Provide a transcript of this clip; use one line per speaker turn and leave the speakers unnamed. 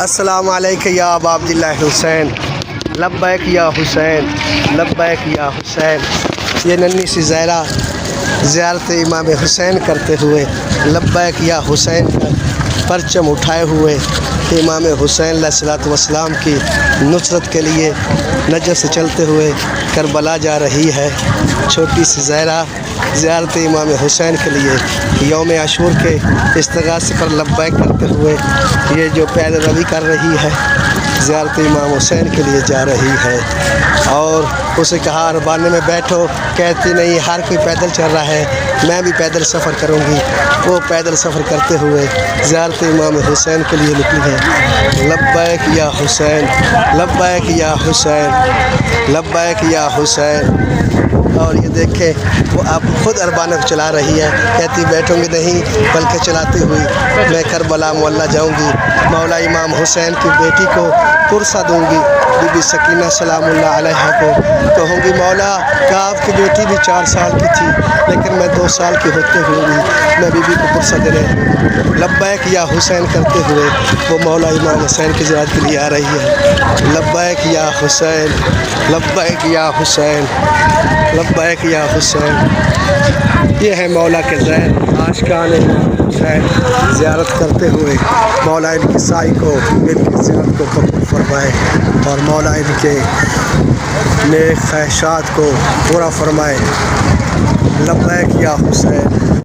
السلام علیکم یا ابا عبداللہ حسین، لبیک یا حسین، لبیک یا حسین۔ یہ ننھی سی زہرا زیارت امام حسین کرتے ہوئے لبیک یا حسین کا پرچم اٹھائے ہوئے امام حسین علیہ الصلوۃ والسلام کی نصرت کے لیے نجف سے چلتے ہوئے کربلا جا رہی ہے۔ چھوٹی سی زہرا زیارت امام حسین کے لیے یوم عاشور کے استغاثے پر لبیک کرتے ہوئے یہ جو پیدل روی کر رہی ہے زیارت امام حسین کے لیے جا رہی ہے، اور اسے کہا اربانے میں بیٹھو، کہتی نہیں ہر کوئی پیدل چل رہا ہے، میں بھی پیدل سفر کروں گی۔ وہ پیدل سفر کرتے ہوئے زیارت امام حسین کے لیے نکلی ہے۔ لبیک یا حسین، لبیک یا حسین، لبیک یا حسین۔ اور یہ دیکھیں وہ اب خود اربانہ کو چلا رہی ہے، کہتی بیٹھوں گی نہیں بلکہ چلاتی ہوئی میں کربلا معلیٰ جاؤں گی، مولا امام حسین کی بیٹی کو پرسہ دوں گی، بی بی سکینہ سلام اللہ علیہا کو کہوں گی مولا کہ آپ کی بیٹی بھی 4 سال کی تھی لیکن میں 2 سال کی ہوتے ہوئے بھی میں بی بی کو پرسہ دینے لبیک یا حسین کرتے ہوئے وہ مولا امام حسین کی زیارت کے لیے آ رہی ہے۔ لبیک یا حسین، لبیک یا حسین، لبیک یا حسین۔ یہ ہے مولا کے زیر عاشقان امام حسین زیارت کرتے ہوئے مولا ان کی سائی کو، ان کی زیارت کو قبول فرمائے اور مولا ان کے نیک خواہشات کو پورا فرمائے۔ لبیک یا حسین۔